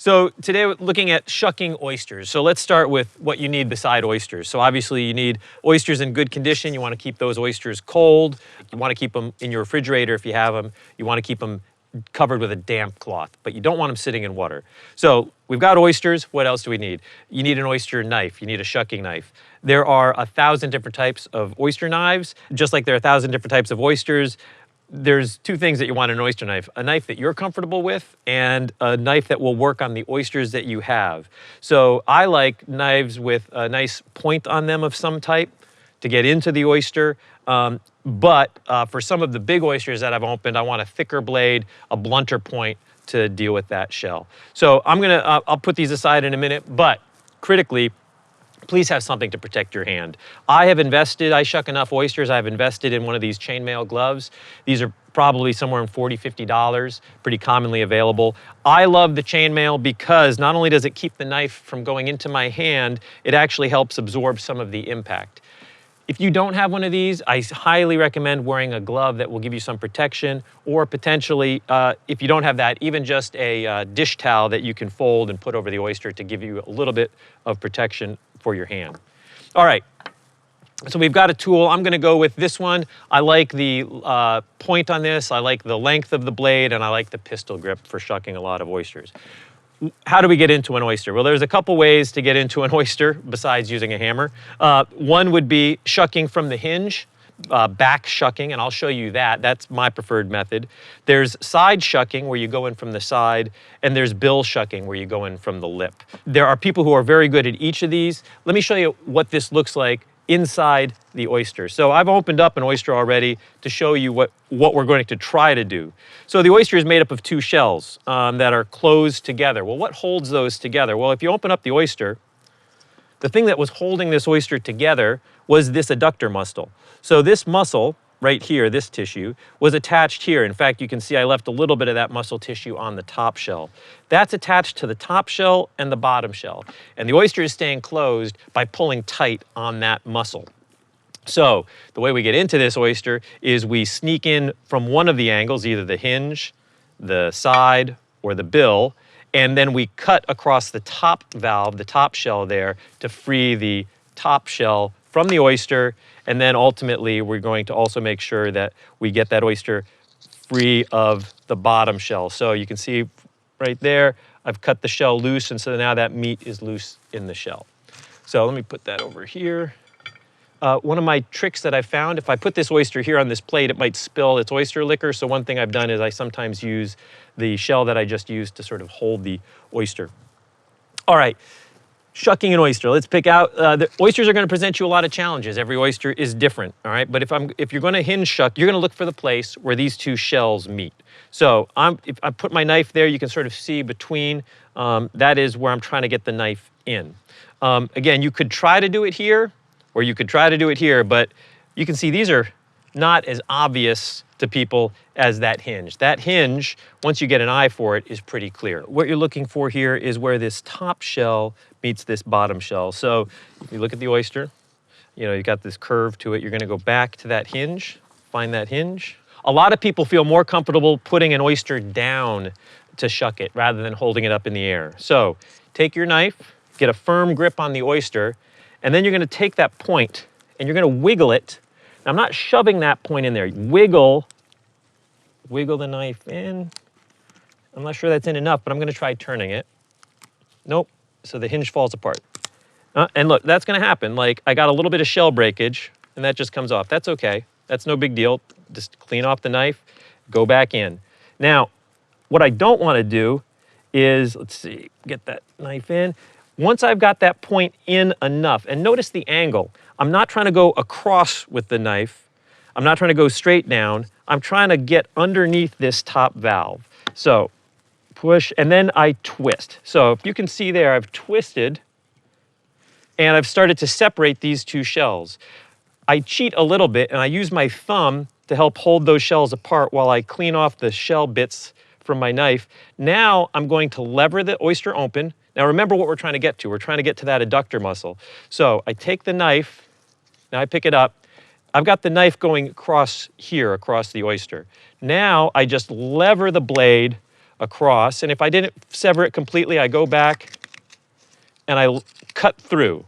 So today we're looking at shucking oysters. So let's start with what you need beside oysters. So obviously you need oysters in good condition. You want to keep those oysters cold. You want to keep them in your refrigerator if you have them. You want to keep them covered with a damp cloth, but you don't want them sitting in water. So we've got oysters. What else do we need? You need an oyster knife. You need a shucking knife. There are 1,000 different types of oyster knives. Just like there are 1,000 different types of oysters, there's two things that you want in an oyster knife: a knife that you're comfortable with and a knife that will work on the oysters that you have. So I like knives with a nice point on them of some type to get into the oyster. But for some of the big oysters that I've opened, I want a thicker blade, a blunter point to deal with that shell. So I'll put these aside in a minute, but critically, please have something to protect your hand. I shuck enough oysters, I've invested in one of these chainmail gloves. These are probably somewhere in $40, $50, pretty commonly available. I love the chainmail because not only does it keep the knife from going into my hand, it actually helps absorb some of the impact. If you don't have one of these, I highly recommend wearing a glove that will give you some protection, or potentially, if you don't have that, even just a dish towel that you can fold and put over the oyster to give you a little bit of protection for your hand. All right, so we've got a tool. I'm gonna go with this one. I like the point on this, I like the length of the blade, and I like the pistol grip for shucking a lot of oysters. How do we get into an oyster? Well, there's a couple ways to get into an oyster besides using a hammer. One would be shucking from the hinge, back shucking, and I'll show you that. That's my preferred method. There's side shucking, where you go in from the side, and there's bill shucking, where you go in from the lip. There are people who are very good at each of these. Let me show you what this looks like inside the oyster. So I've opened up an oyster already to show you what we're going to try to do. So the oyster is made up of two shells that are closed together. Well, what holds those together? Well, if you open up the oyster, the thing that was holding this oyster together was this adductor muscle. So this muscle right here, this tissue, was attached here. In fact, you can see I left a little bit of that muscle tissue on the top shell. That's attached to the top shell and the bottom shell. And the oyster is staying closed by pulling tight on that muscle. So the way we get into this oyster is we sneak in from one of the angles, either the hinge, the side, or the bill, and then we cut across the top valve, the top shell there, to free the top shell from the oyster. And then ultimately, we're going to also make sure that we get that oyster free of the bottom shell. So you can see right there, I've cut the shell loose, and so now that meat is loose in the shell. So let me put that over here. One of my tricks that I found, if I put this oyster here on this plate, it might spill its oyster liquor. So one thing I've done is I sometimes use the shell that I just used to sort of hold the oyster. All right. Shucking an oyster. Let's pick out, the oysters are going to present you a lot of challenges. Every oyster is different, all right? But if you're going to hinge shuck, you're going to look for the place where these two shells meet. So if I put my knife there, you can sort of see between, that is where I'm trying to get the knife in. Again, you could try to do it here, or you could try to do it here, but you can see these are not as obvious to people as that hinge. That hinge, once you get an eye for it, is pretty clear. What you're looking for here is where this top shell meets this bottom shell. So if you look at the oyster, you got this curve to it. You're gonna go back to that hinge, find that hinge. A lot of people feel more comfortable putting an oyster down to shuck it rather than holding it up in the air. So take your knife, get a firm grip on the oyster, and then you're gonna take that point and you're gonna wiggle it. Now, I'm not shoving that point in there. Wiggle the knife in. I'm not sure that's in enough, but I'm gonna try turning it. Nope, so the hinge falls apart. And look, that's gonna happen. Like, I got a little bit of shell breakage, and that just comes off. That's okay, that's no big deal. Just clean off the knife, go back in. Now, what I don't wanna do is, let's see, get that knife in. Once I've got that point in enough, and notice the angle, I'm not trying to go across with the knife. I'm not trying to go straight down. I'm trying to get underneath this top valve. So push, and then I twist. So if you can see there, I've twisted, and I've started to separate these two shells. I cheat a little bit, and I use my thumb to help hold those shells apart while I clean off the shell bits from my knife. Now I'm going to lever the oyster open. Now remember what we're trying to get to. We're trying to get to that adductor muscle. So I take the knife, now I pick it up. I've got the knife going across here, across the oyster. Now I just lever the blade across. And if I didn't sever it completely, I go back and I cut through.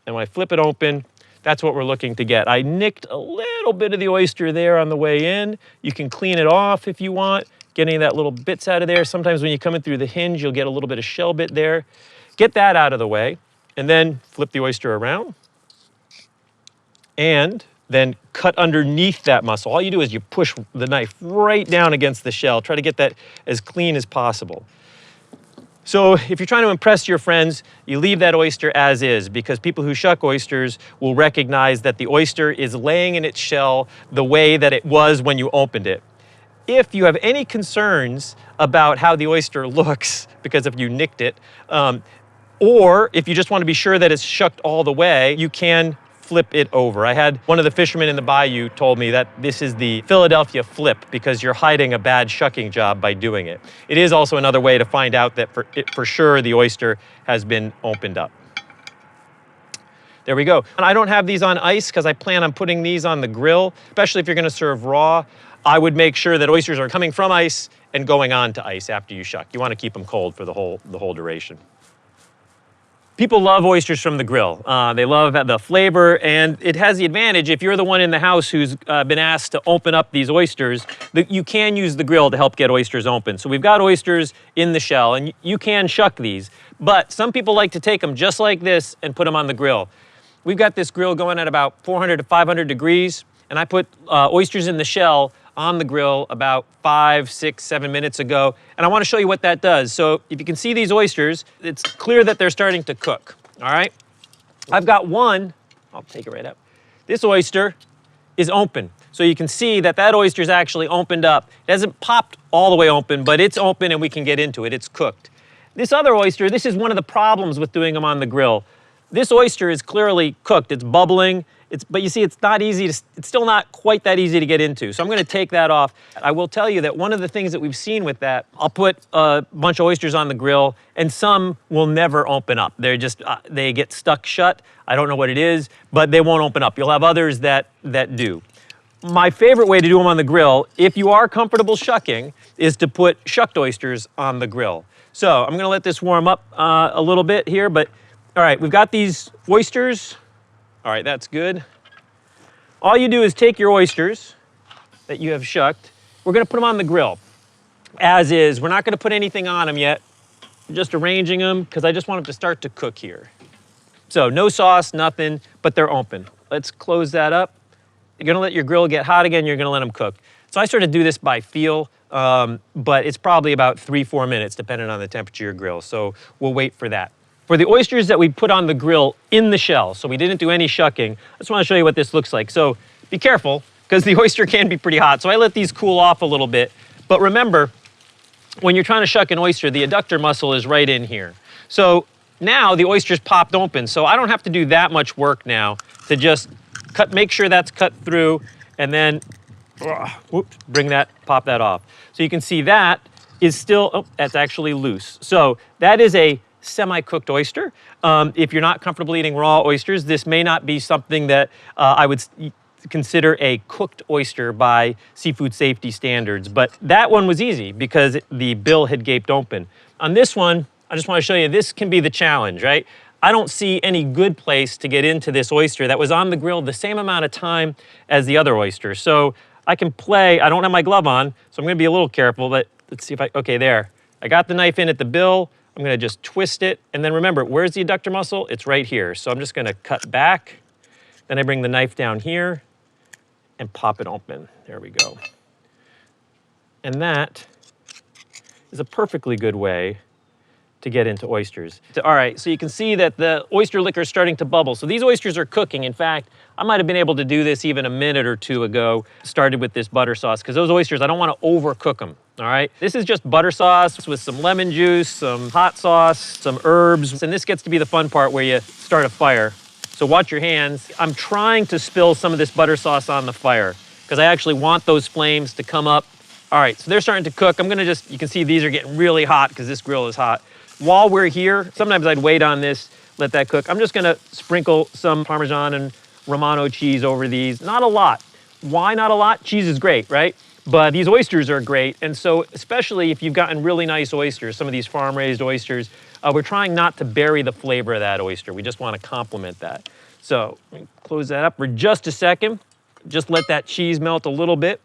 And when I flip it open, that's what we're looking to get. I nicked a little bit of the oyster there on the way in. You can clean it off if you want, get any of that little bits out of there. Sometimes when you come in through the hinge, you'll get a little bit of shell bit there. Get that out of the way, and then flip the oyster around, and then cut underneath that muscle. All you do is you push the knife right down against the shell. Try to get that as clean as possible. So if you're trying to impress your friends, you leave that oyster as is, because people who shuck oysters will recognize that the oyster is laying in its shell the way that it was when you opened it. If you have any concerns about how the oyster looks, because if you nicked it, or if you just want to be sure that it's shucked all the way, you can flip it over. I had one of the fishermen in the bayou told me that this is the Philadelphia flip because you're hiding a bad shucking job by doing it. It is also another way to find out that for sure the oyster has been opened up. There we go. And I don't have these on ice because I plan on putting these on the grill, especially if you're going to serve raw. I would make sure that oysters are coming from ice and going on to ice after you shuck. You want to keep them cold for the whole duration. People love oysters from the grill. They love the flavor, and it has the advantage, if you're the one in the house who's been asked to open up these oysters, that you can use the grill to help get oysters open. So we've got oysters in the shell, and you can shuck these, but some people like to take them just like this and put them on the grill. We've got this grill going at about 400 to 500 degrees, and I put oysters in the shell on the grill about 5, 6, 7 minutes ago, and I want to show you what that does. So if you can see these oysters, it's clear that they're starting to cook, all right? I've got one, I'll take it right up. This oyster is open. So you can see that that oyster's actually opened up. It hasn't popped all the way open, but it's open and we can get into it, it's cooked. This other oyster, this is one of the problems with doing them on the grill. This oyster is clearly cooked, it's bubbling, but you see, it's still not quite that easy to get into. So I'm gonna take that off. I will tell you that one of the things that we've seen with that, I'll put a bunch of oysters on the grill and some will never open up. They're just, they get stuck shut. I don't know what it is, but they won't open up. You'll have others that do. My favorite way to do them on the grill, if you are comfortable shucking, is to put shucked oysters on the grill. So I'm gonna let this warm up a little bit here, but all right, we've got these oysters. All right, that's good. All you do is take your oysters that you have shucked. We're gonna put them on the grill, as is. We're not gonna put anything on them yet. I'm just arranging them because I just want them to start to cook here. So no sauce, nothing, but they're open. Let's close that up. You're gonna let your grill get hot again, you're gonna let them cook. So I sort of do this by feel, but it's probably about 3-4 minutes depending on the temperature of your grill. So we'll wait for that. For the oysters that we put on the grill in the shell, so we didn't do any shucking, I just want to show you what this looks like. So be careful, because the oyster can be pretty hot. So I let these cool off a little bit. But remember, when you're trying to shuck an oyster, the adductor muscle is right in here. So now the oyster's popped open, so I don't have to do that much work now to just make sure that's cut through, and then whoops, pop that off. So you can see that is still, oh, that's actually loose. So that is a semi-cooked oyster. If you're not comfortable eating raw oysters, this may not be something that I would consider a cooked oyster by seafood safety standards, but that one was easy because the bill had gaped open. On this one, I just want to show you, this can be the challenge, right? I don't see any good place to get into this oyster that was on the grill the same amount of time as the other oyster. So I can play, I don't have my glove on, so I'm gonna be a little careful, but let's see if okay, there. I got the knife in at the bill, I'm gonna just twist it, and then remember, where's the adductor muscle? It's right here. So I'm just gonna cut back, then I bring the knife down here and pop it open. There we go. And that is a perfectly good way to get into oysters. All right, so you can see that the oyster liquor is starting to bubble. So these oysters are cooking. In fact, I might have been able to do this even a minute or two ago, started with this butter sauce, because those oysters, I don't want to overcook them, all right? This is just butter sauce with some lemon juice, some hot sauce, some herbs, and this gets to be the fun part where you start a fire. So watch your hands. I'm trying to spill some of this butter sauce on the fire, because I actually want those flames to come up. All right, so they're starting to cook. I'm gonna just, you can see these are getting really hot because this grill is hot. While we're here, sometimes I'd wait on this, let that cook. I'm just gonna sprinkle some Parmesan and Romano cheese over these. Not a lot. Why not a lot? Cheese is great, right? But these oysters are great, and so especially if you've gotten really nice oysters, some of these farm-raised oysters, we're trying not to bury the flavor of that oyster. We just want to complement that. So let me close that up for just a second. Just let that cheese melt a little bit.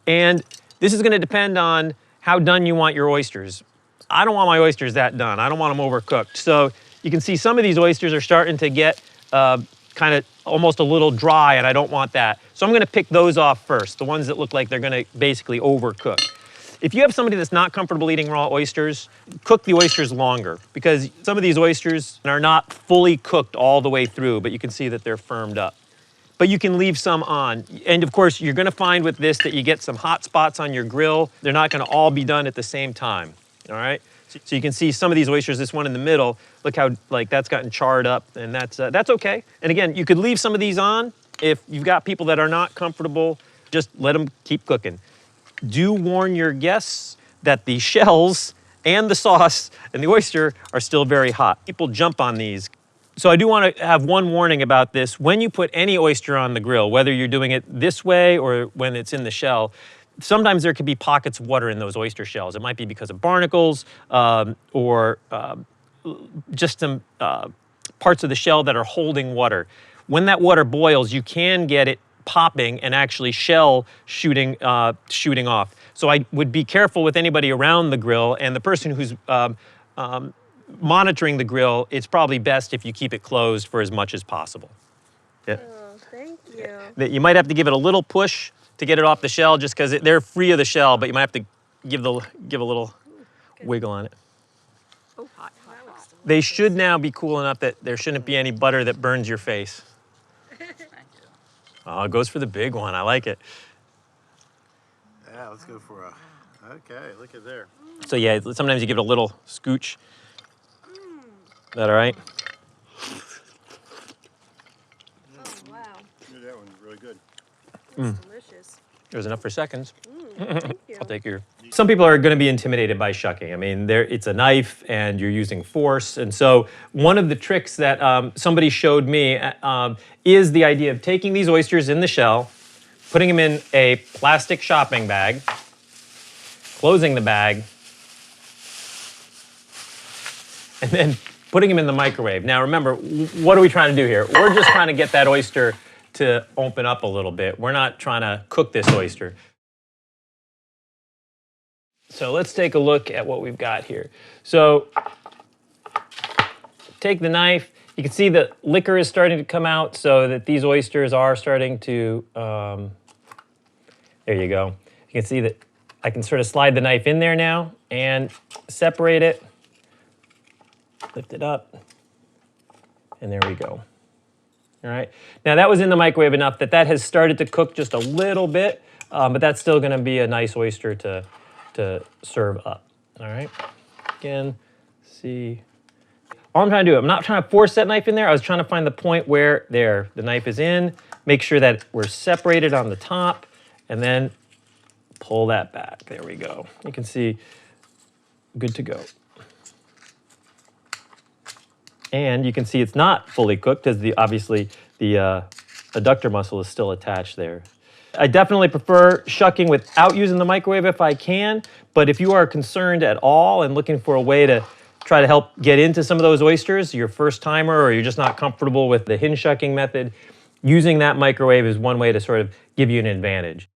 And this is going to depend on how done you want your oysters. I don't want my oysters that done. I don't want them overcooked. So you can see some of these oysters are starting to get kind of almost a little dry, and I don't want that. So I'm going to pick those off first, the ones that look like they're going to basically overcook. If you have somebody that's not comfortable eating raw oysters, cook the oysters longer, because some of these oysters are not fully cooked all the way through, but you can see that they're firmed up. But you can leave some on. And of course, you're going to find with this that you get some hot spots on your grill. They're not going to all be done at the same time, all right? So you can see some of these oysters, this one in the middle, look how like that's gotten charred up, and that's okay. And again, you could leave some of these on. If you've got people that are not comfortable, just let them keep cooking. Do warn your guests that the shells and the sauce and the oyster are still very hot. People jump on these. So I do want to have one warning about this. When you put any oyster on the grill, whether you're doing it this way or when it's in the shell, sometimes there could be pockets of water in those oyster shells. It might be because of barnacles or just some parts of the shell that are holding water. When that water boils, you can get it popping and actually shell shooting off. So I would be careful with anybody around the grill, and the person who's monitoring the grill, it's probably best if you keep it closed for as much as possible. Yeah. Oh, thank you. You might have to give it a little push to get it off the shell, just because they're free of the shell, but you might have to give a little wiggle on it. Oh, hot. They should now be cool enough that there shouldn't be any butter that burns your face. Thank you. Oh, it goes for the big one. I like it. Yeah, let's go for a, okay, look at there. So yeah, sometimes you give it a little scooch. Is that all right? Oh, wow. That one's really good. That's delicious. There's enough for seconds. Thank you. I'll take your. Some people are going to be intimidated by shucking. I mean, it's a knife and you're using force. And so one of the tricks that somebody showed me is the idea of taking these oysters in the shell, putting them in a plastic shopping bag, closing the bag, and then putting them in the microwave. Now remember, what are we trying to do here? We're just trying to get that oyster to open up a little bit. We're not trying to cook this oyster. So let's take a look at what we've got here. So take the knife. You can see the liquor is starting to come out, so that these oysters are starting to, there you go. You can see that I can sort of slide the knife in there now and separate it, lift it up, and there we go. All right. Now that was in the microwave enough that has started to cook just a little bit, but that's still going to be a nice oyster to serve up. All right. Again, see. All I'm trying to do, I'm not trying to force that knife in there. I was trying to find the point where there, the knife is in. Make sure that we're separated on the top, and then pull that back. There we go. You can see, good to go. And you can see it's not fully cooked because obviously the adductor muscle is still attached there. I definitely prefer shucking without using the microwave if I can, but if you are concerned at all and looking for a way to try to help get into some of those oysters, you're a first timer or you're just not comfortable with the hinge shucking method, using that microwave is one way to sort of give you an advantage.